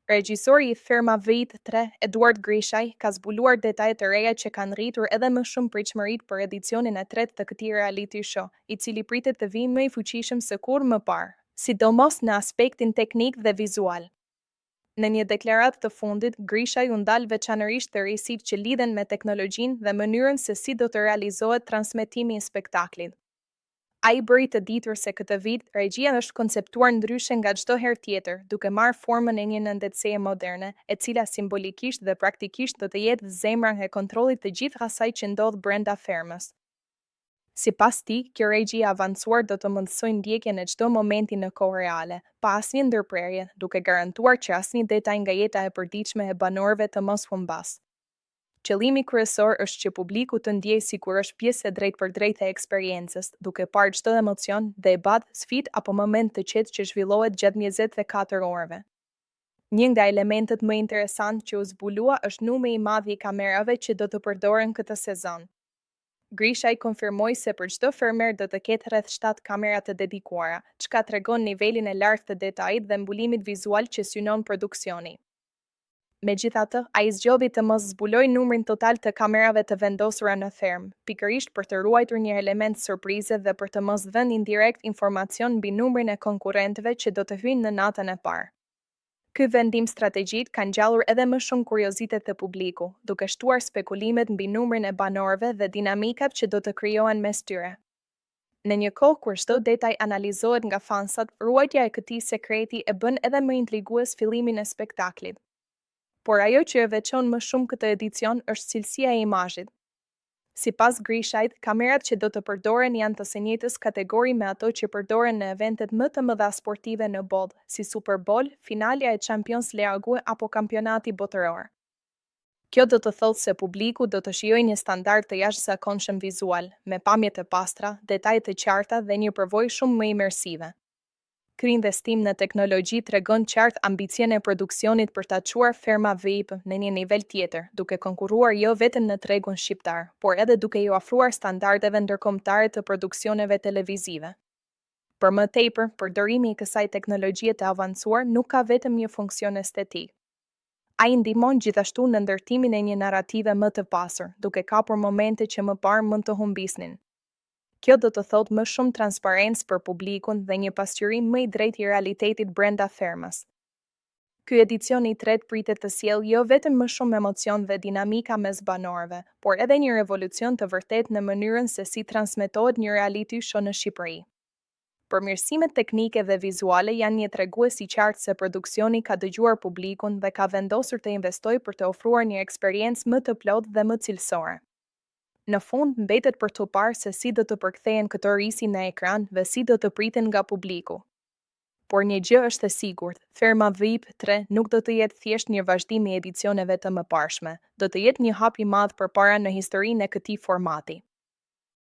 Regjisori i firma VIP 3, Eduard Grishaj, ka zbuluar detajet të reja që kanë rritur edhe më shumë pritshmëritë për edicionin e tretë të këtij reality show, i cili pritet të vijë më i fuqishëm se kur më parë, sidomos në aspektin teknik dhe vizual. Në një deklaratë të fundit, Grishaj u ndal veçanërisht të rrisitë që lidhen me teknologjinë dhe mënyrën se si do të realizohet transmetimi i spektaklit. Ai bëri të ditur se këtë vit, regjia është konceptuar ndryshe nga çdo herë tjetër, duke marrë formën e një nëndetësie moderne, e cila simbolikisht dhe praktikisht do të jetë zemra e kontrollit të gjithë asaj që ndodh brenda fermës. Sipas tij, kjo regji e avancuar do të mundësojë ndjekjen e çdo momenti në kohë reale, pa asnjë ndërprerje, duke garantuar që asnjë detaj nga jeta e përditshme e banorëve të mos humbas. Qëllimi kryesor është që publiku të ndjejë sikur është pjesë e drejtpërdrejtë e eksperiencës, duke parë çdo emocion, debat, sfidë apo moment të qetë që zhvillohet gjatë 24 orëve. Një nga elementet më interesant që u zbulua është numri i madh i kamerave që do të përdoren këtë sezon. Grishaj konfirmoi se për çdo fermer do të ketë rreth 7 kamera të dedikuara, çka tregon nivelin e lartë të detajit dhe mbulimit vizual që synon produksioni. Megjithatë, ai zgjodhi të mos zbulojë numrin total të kamerave të vendosura në fermë, pikërisht për të ruajtur një element surprize dhe për të mos dhënë indirekt informacion mbi numrin e konkurrentëve që do të hyjnë në natën e parë. Ky vendim strategjik ka ngjallur edhe më shumë kuriozitet të publiku, duke shtuar spekulimet mbi numrin e banorëve dhe dinamikat që do të krijohen mes tyre. Në një kohë kur çdo detaj analizohet nga fansat, ruajtja e këtij sekreti e bën edhe më intrigues fillimin e spektaklit. Por ajo që e veçon më shumë këtë edicion është cilësia e imazhit. Sipas Grishajt, kamerat që do të përdoren janë të së njëjtës kategori me ato që përdoren në eventet më të mëdha sportive në botë, si Super Bowl, finalja e Champions League apo kampionati botëror. Kjo do të thotë se publiku do të shijojë një standard të jashtëzakonshëm vizual, me pamje të pastra, detaje të qarta dhe një përvojë shumë më imersive. Ky investim në teknologji tregon qartë ambicien e produksionit për ta çuar ferma VIP në një nivel tjetër, duke konkurruar jo vetëm në tregun shqiptar, por edhe duke i ofruar standardeve ndërkombëtare të produksioneve televizive. Për më tepër, përdorimi i kësaj teknologjie të avancuar nuk ka vetëm një funksion estetik. Ai ndihmon gjithashtu në ndërtimin e një narrative më të pasur, duke kapur momente që më parë mund të humbisnin. Kjo do të thotë më shumë transparencë për publikun dhe një pasqyrim më i drejtë i realitetit brenda fermës. Ky edicion i tretë pritet të sjellë jo vetëm më shumë emocion dhe dinamika mes banorëve, por edhe një revolucion të vërtetë në mënyrën se si transmetohet një reality show në Shqipëri. Përmirësimet teknike dhe vizuale janë një tregues i qartë se produksioni ka dëgjuar publikun dhe ka vendosur të investojë për të ofruar një eksperiencë më të plotë dhe më cilësore. Në fund, mbetet për të parë se si do të përkthehen këto risi në ekran dhe si do të priten nga publiku. Por një gjë është e sigurt, Ferma VIP 3 nuk do të jetë thjesht një vazhdim i edicioneve të mëparshme, do të jetë një hap i madh përpara në historinë e këtij formati.